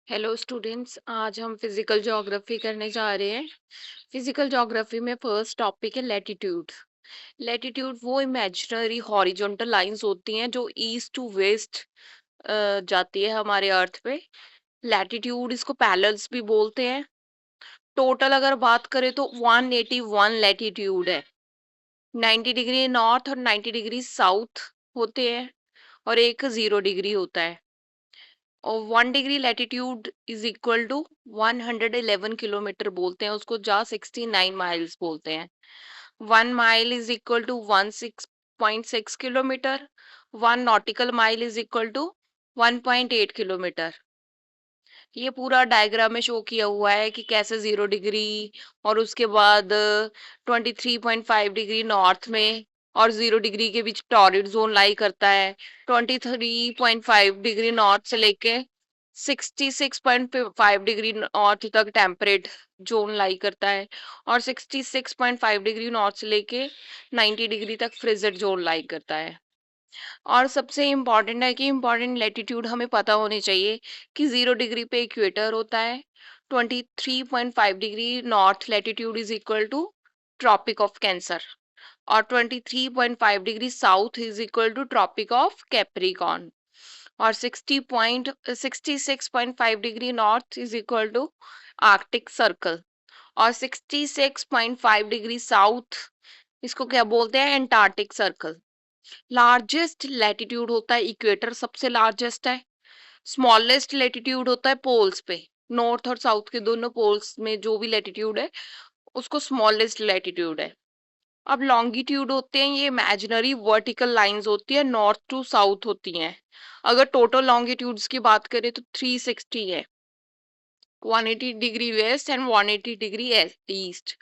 Hello students, आज हम physical geography करने जा रहे हैं। फिजिकल ज्योग्राफी में फर्स्ट टॉपिक है लैटिट्यूड। लैटिट्यूड वो इमेजिनरी हॉरिजॉन्टल लाइंस होती हैं जो ईस्ट टू वेस्ट जाती है हमारे अर्थ पे। लैटिट्यूड इसको पैरेलल्स भी बोलते हैं। टोटल अगर बात करें तो 181 लैटिट्यूड है। 90 डिग्री नॉर्थ और 90 डिग्री साउथ होते हैं और एक 0 डिग्री होता है। और 1 degree latitude is equal to 111 kilometre बोलते हैं उसको, जा 69 माइल्स बोलते हैं। 1 mile is equal to 16.6 kilometre. 1 nautical mile is equal to 1.8 kilometre. ये पूरा डायग्राम में शो किया हुआ है कि कैसे 0 डिग्री और उसके बाद 23.5 डिग्री नॉर्थ में और 0 डिग्री के बीच टॉरिड जोन लाई करता है। 23.5 डिग्री नॉर्थ से लेके 66.5 डिग्री नॉर्थ तक टेम्परेट जोन लाई करता है और 66.5 डिग्री नॉर्थ से लेके 90 डिग्री तक फ्रिजेड जोन लाई करता है। और सबसे इम्पॉर्टेंट है कि इम्पॉर्टेंट लैटिट्यूड हमें पता होनी चाहिए कि 0 डिग्री पे इक्वेटर होता है। 23.5 degree north latitude is equal to Tropic of Cancer और 23.5 degree south is equal to Tropic of Capricorn और 66.5 degree north is equal to Arctic Circle और 66.5 डिग्री साउथ इसको क्या बोलते हैं, एंटार्क्टिक सर्कल। लार्जेस्ट लैटिट्यूड होता है इक्वेटर, सबसे लार्जेस्ट है। स्मॉलेस्ट लैटिट्यूड होता है पोल्स पे, नॉर्थ और साउथ के दोनों पोल्स में जो भी लैटिट्यूड है उसको स्मॉलेस्ट लैटिट्यूड है। अब लॉन्गिट्यूड होते हैं, ये इमेजिनरी वर्टिकल लाइंस होती है, नॉर्थ टू साउथ होती हैं। अगर टोटल लॉन्गिट्यूड्स की बात करें तो 360 है। 180 degree west and 180 degree east.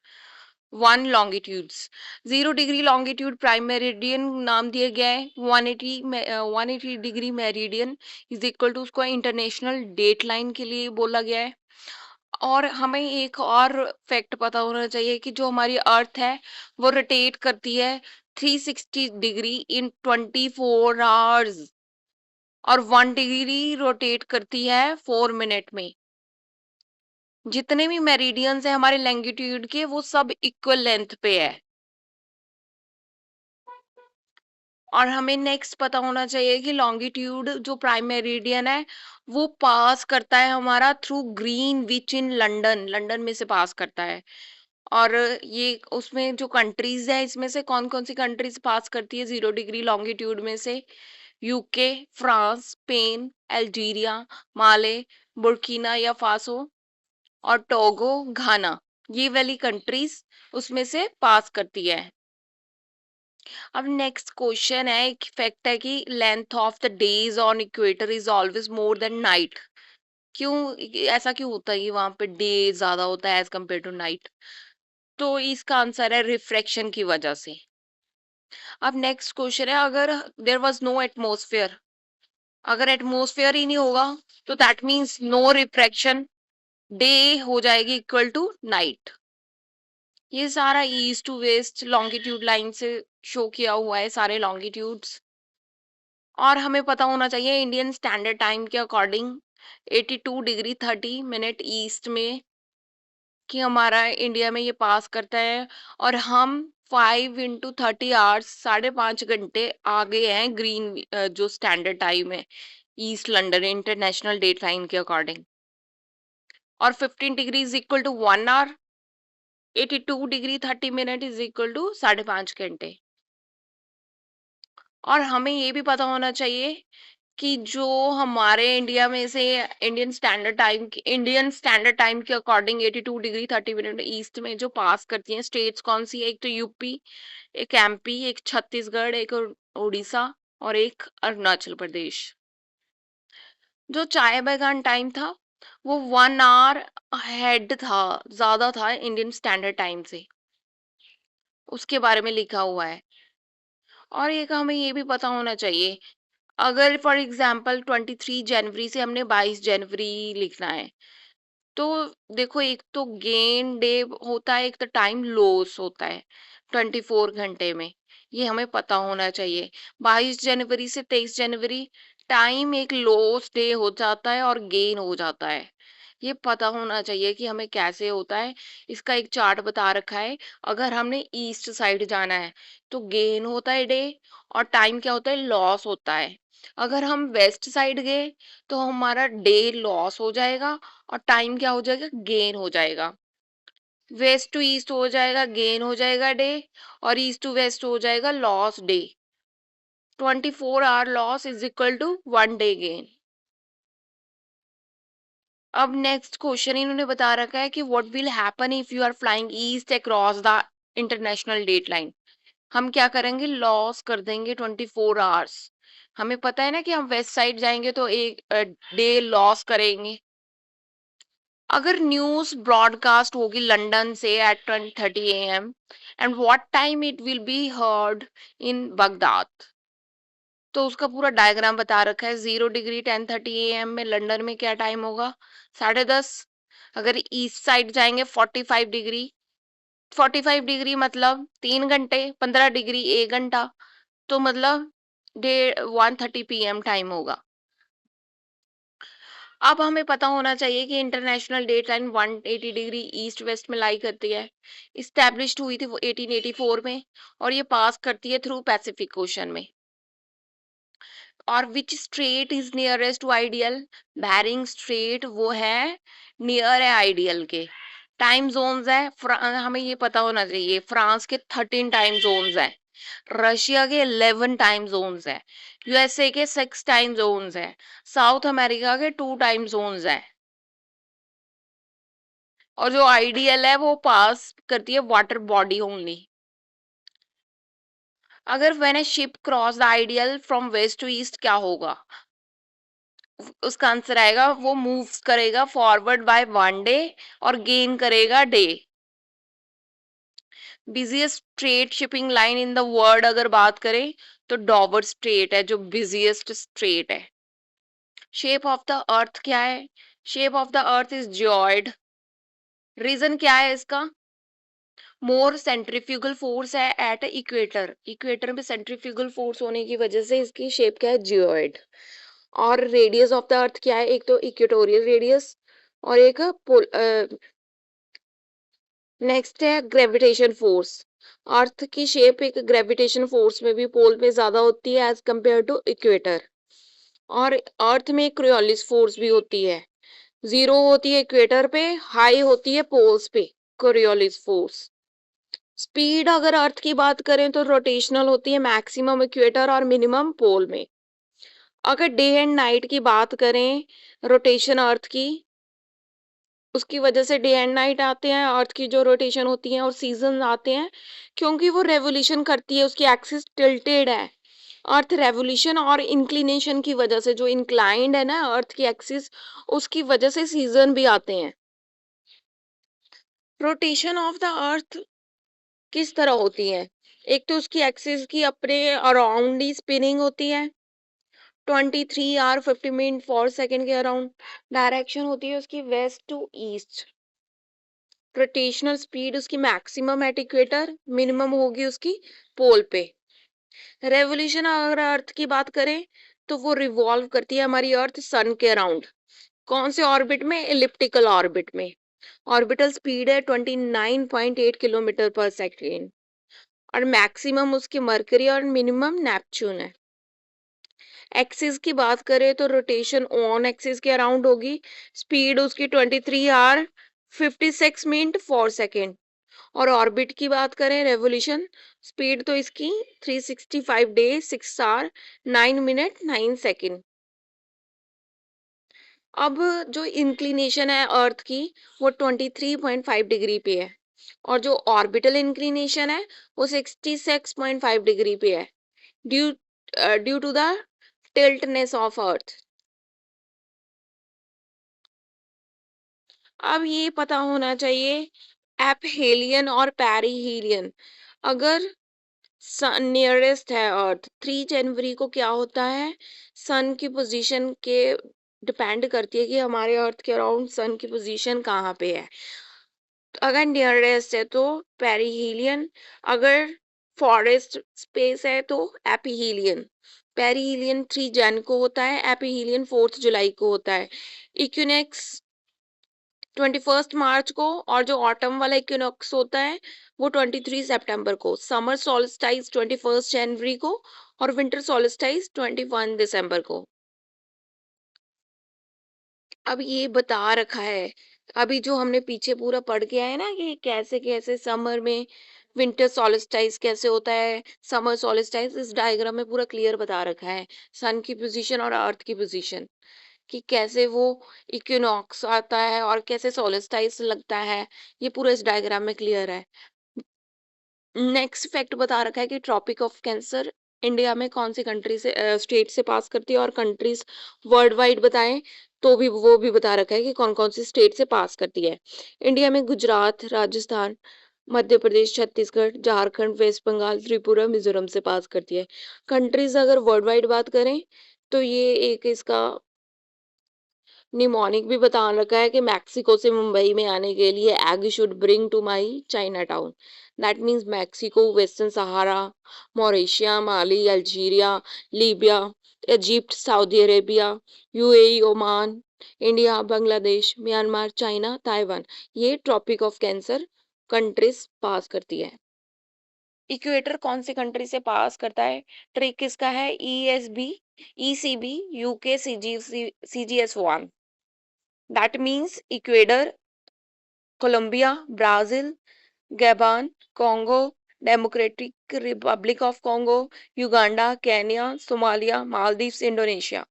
1 longitudes. 0 degree longitude Prime Meridian नाम दिया गया है। 180 degree meridian is equal to उसको इंटरनेशनल डेट लाइन के लिए बोला गया है। और हमें एक और फैक्ट पता होना चाहिए कि जो हमारी अर्थ है वो रोटेट करती है 360 डिग्री इन 24 आवर्स और 1 डिग्री रोटेट करती है 4 मिनट में। जितने भी मेरिडियंस है हमारे लैंगिट्यूड के वो सब इक्वल लेंथ पे है। और हमें नेक्स्ट पता होना चाहिए कि लॉन्गिट्यूड जो प्राइम मेरिडियन है वो पास करता है हमारा through green which in London, London में से पास करता है। और ये उसमें जो कंट्रीज है इसमें से कौन कौन सी कंट्रीज पास करती है 0 डिग्री लॉन्गिट्यूड में से? यूके, फ्रांस, स्पेन, अल्जीरिया, माले, बुर्किना या फासो और टोगो, घाना, ये वाली कंट्रीज उसमें से पास करती है। अब नेक्स्ट क्वेश्चन है, एक फैक्ट है कि length of the days on equator is always more than night. क्यों, ऐसा क्यों होता है कि वहां पे डे ज्यादा होता है एज कम्पेयर टू नाइट? तो इसका आंसर है रिफ्रैक्शन की वजह से। अब नेक्स्ट क्वेश्चन है, अगर देयर वाज नो एटमॉस्फेयर, अगर एटमॉस्फेयर ही नहीं होगा तो that means no refraction, day हो जाएगी इक्वल टू नाइट। ये सारा east to west longitude line से शो किया हुआ है, सारे लॉन्गिट्यूड्स। और हमें पता होना चाहिए इंडियन स्टैंडर्ड टाइम के अकॉर्डिंग 82 डिग्री 30 मिनट ईस्ट में कि हमारा इंडिया में ये पास करता है। और हम 5 × 30 आवर्स, 5.5 घंटे आगे हैं ग्रीन जो स्टैंडर्ड टाइम है east London International Date Line के अकॉर्डिंग। और 15 degree is equal to 1 hour, 82 degree 30 minute is equal to 5.5 घंटे। और हमें ये भी पता होना चाहिए कि जो हमारे इंडिया में से इंडियन स्टैंडर्ड टाइम के अकॉर्डिंग 82 डिग्री 30 मिनट ईस्ट में जो पास करती हैं स्टेट्स कौन सी है? एक तो यूपी, एक एमपी, एक छत्तीसगढ़, एक उड़ीसा और एक अरुणाचल प्रदेश। जो चाय बागान टाइम था वो 1 आवर हेड था, ज्यादा था इंडियन स्टैंडर्ड टाइम से, उसके बारे में लिखा हुआ है। और एक हमें ये भी पता होना चाहिए, अगर फॉर एग्जाम्पल 23 जनवरी से हमने 22 जनवरी लिखना है तो देखो, एक तो गेन डे होता है, एक तो टाइम लॉस होता है 24 घंटे में, ये हमें पता होना चाहिए। 22 जनवरी से 23 जनवरी टाइम एक लॉस डे हो जाता है और गेन हो जाता है। ये पता होना चाहिए कि हमें कैसे होता है। इसका एक चार्ट बता रखा है। अगर हमने ईस्ट साइड जाना है तो गेन होता है डे, और टाइम क्या होता है, लॉस होता है। अगर हम वेस्ट साइड गए तो हमारा डे लॉस हो जाएगा और टाइम क्या हो जाएगा, गेन हो जाएगा। वेस्ट टू ईस्ट हो जाएगा, गेन हो जाएगा डे, और ईस्ट टू वेस्ट हो जाएगा loss day. 24 hour loss is equal to 1 day gain. अब नेक्स्ट क्वेश्चन इन्होंने बता रखा है कि what will happen if you are flying east across the International Date Line. हम क्या करेंगे, लॉस कर देंगे 24 आवर्स। हमें पता है ना कि हम वेस्ट साइड जाएंगे तो एक डे लॉस करेंगे। अगर न्यूज ब्रॉडकास्ट होगी लंदन से at 10:30 AM, and what time it will be heard in Baghdad, तो उसका पूरा डायग्राम बता रखा है। 0 डिग्री 10:30 AM में लंदन में क्या टाइम होगा, 10:30। अगर ईस्ट साइड जाएंगे 45 डिग्री, 45 डिग्री मतलब 3 घंटे, 15 डिग्री 1 घंटा, तो मतलब 1:30 PM टाइम होगा। अब हमें पता होना चाहिए कि International Date Line 180 degree east west में लाई करती है। इस्टेब्लिश्ड हुई थी वो 1884 में, और ये पास करती है थ्रू पैसिफिक ओशन में। और which strait is nearest to ideal, Bering strait वो है नियर है आइडियल के। टाइम जोन्स है, हमें ये पता होना चाहिए, फ्रांस के 13 टाइम जोन्स है, रशिया के 11 टाइम जोन्स है, यूएसए के 6 टाइम जोन्स है, साउथ अमेरिका के 2 टाइम जोन्स है। और जो आइडियल है वो पास करती है वाटर बॉडी ओनली। अगर when a ship cross the ideal from west to east क्या होगा, उसका आंसर आएगा वो मूव्स करेगा फॉरवर्ड बाय 1 डे और गेन करेगा day. Busiest strait shipping line in the world अगर बात करें तो डॉवर स्ट्रेट है जो बिजिएस्ट स्ट्रेट है। शेप ऑफ द अर्थ क्या है, shape of the earth is geoid. Reason क्या है इसका, मोर सेंट्रीफ्यूगल फोर्स है एट इक्वेटर, इक्वेटर में सेंट्रीफ्यूगल फोर्स होने की वजह से इसकी शेप क्या है, जियोइड। और रेडियस ऑफ द अर्थ क्या है, एक तो इक्वेटोरियल रेडियस और एक नेक्स्ट है ग्रेविटेशन फोर्स। अर्थ की शेप एक ग्रेविटेशन फोर्स में भी पोल पे ज्यादा होती है एज कंपेयर टू इक्वेटर। और अर्थ में क्रियोलिस फोर्स भी होती है, 0 होती है इक्वेटर पे, हाई होती है पोल्स पे कोरियोलिस फोर्स। स्पीड अगर अर्थ की बात करें तो रोटेशनल होती है, मैक्सिमम इक्वेटर और मिनिमम पोल में। अगर डे एंड नाइट की बात करें रोटेशन अर्थ की, उसकी वजह से डे एंड नाइट आते हैं, अर्थ की जो रोटेशन होती है, और सीजन आते हैं क्योंकि वो रेवोल्यूशन करती है, उसकी एक्सिस टिल्टेड है। अर्थ रेवोल्यूशन और इंक्लिनेशन की वजह से, जो इंक्लाइंड है ना अर्थ की एक्सिस, उसकी वजह से सीजन भी आते हैं। रोटेशन ऑफ द अर्थ किस तरह होती है, एक तो उसकी एक्सिस की अपने अराउंड ही स्पिनिंग होती है, 23 आवर 50 मिनट 4 सेकेंड के अराउंड। डायरेक्शन होती है उसकी west to east. Rotational speed उसकी मैक्सिमम एट इक्वेटर, मिनिमम होगी उसकी पोल पे। रेवोल्यूशन अगर अर्थ की बात करें तो वो रिवॉल्व करती है हमारी अर्थ सन के अराउंड। कौन से ऑर्बिट में, इलिप्टिकल ऑर्बिट में। ऑर्बिटल स्पीड है 29.8 किलोमीटर पर सेकेंड, और मैक्सिमम उसकी मरकरी और मिनिमम नेपच्यून है। एक्सिस की बात करें तो रोटेशन ऑन एक्सिस के अराउंड होगी, स्पीड उसकी 23 आवर 56 मिनट 4 सेकेंड। और ऑर्बिट की बात करें रेवोल्यूशन, स्पीड तो इसकी 365 डेज 6 आवर 9 मिनट 9 सेकेंड। अब जो इंक्लिनेशन है अर्थ की वो 23.5 डिग्री पे है, और जो ऑर्बिटल इंक्लिनेशन है वो 66.5 डिग्री पे है, due due to the tiltness of Earth. अब ये पता होना चाहिए एपहेलियन और पेरिहीलियन। अगर सन नियरेस्ट है अर्थ, 3 जनवरी को क्या होता है, सन की पोजीशन के डिपेंड करती है कि हमारे अर्थ के अराउंड सन की पोजीशन कहाँ पे है। अगर नियरेस्ट है तो पेरिहीलियन, अगर फॉरेस्ट स्पेस है तो एपीहीलियन। पेरीहीलियन 3 जन को होता है, एपीहीलियन 4 जुलाई को होता है। इक्विनेक्स 21 मार्च को, और जो ऑटम वाला इक्विनॉक्स होता है वो 23 सितंबर को। समर सॉल्स्टाइस 21 जनवरी को और विंटर सॉल्स्टाइस 21 दिसंबर को। अब ये बता रखा है, अभी जो हमने पीछे पूरा पढ़ के आए ना कि कैसे कैसे समर में विंटर सॉल्स्टाइस कैसे होता है, समर सॉल्स्टाइस, इस डायग्राम में पूरा क्लियर बता रखा है सन की पोजीशन और अर्थ की पोजीशन, कि कैसे वो इक्विनॉक्स आता है और कैसे सॉल्स्टाइस लगता है। ये पूरा इस डायग्राम में क्लियर है। नेक्स्ट फैक्ट बता रखा है कि ट्रॉपिक ऑफ कैंसर इंडिया में कौन सी कंट्री से स्टेट से पास करती है, और कंट्रीज वर्ल्ड वाइड बताएं तो भी वो भी बता रखा है कि कौन कौन सी स्टेट से पास करती है। इंडिया में गुजरात, राजस्थान, मध्य प्रदेश, छत्तीसगढ़, झारखंड, वेस्ट बंगाल, त्रिपुरा, मिजोरम से पास करती है। कंट्रीज अगर वर्ल्ड वाइड बात करें तो ये एक इसका निमोनिक भी बता रखा है कि मैक्सिको से मुंबई में आने के लिए egg should bring to my China town. That means Mexico, Western Sahara, Mauritania, Mali, Algeria, Libya, Egypt, Saudi Arabia, UAE, Oman, India, Bangladesh, Myanmar, China, Taiwan, ये Tropic of Cancer countries pass करती है। Equator कौन सी country से पास करता है? Trick किसका है? ESB, ECB, UK, CGS one. That means Ecuador, Colombia, Brazil, Gabon, Congo, Democratic Republic of Congo, Uganda, Kenya, Somalia, Maldives, Indonesia।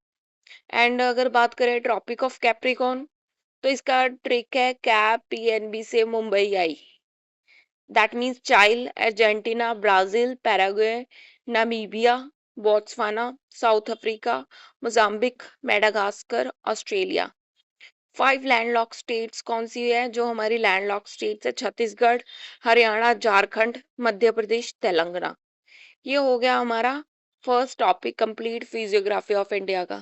And अगर बात करें ट्रॉपिक ऑफ कैप्रिकॉर्न तो इसका ट्रिक है कैप पीएनबी से मुंबई आई। That means Chile, Argentina, Brazil, Paraguay, Namibia, Botswana, South Africa, Mozambique, Madagascar, Australia. 5 landlocked states कौन सी है? जो हमारी लैंडलॉक स्टेट्स है, छत्तीसगढ़, हरियाणा, झारखंड, मध्य प्रदेश, तेलंगाना। ये हो गया हमारा first topic complete, physiography of India का।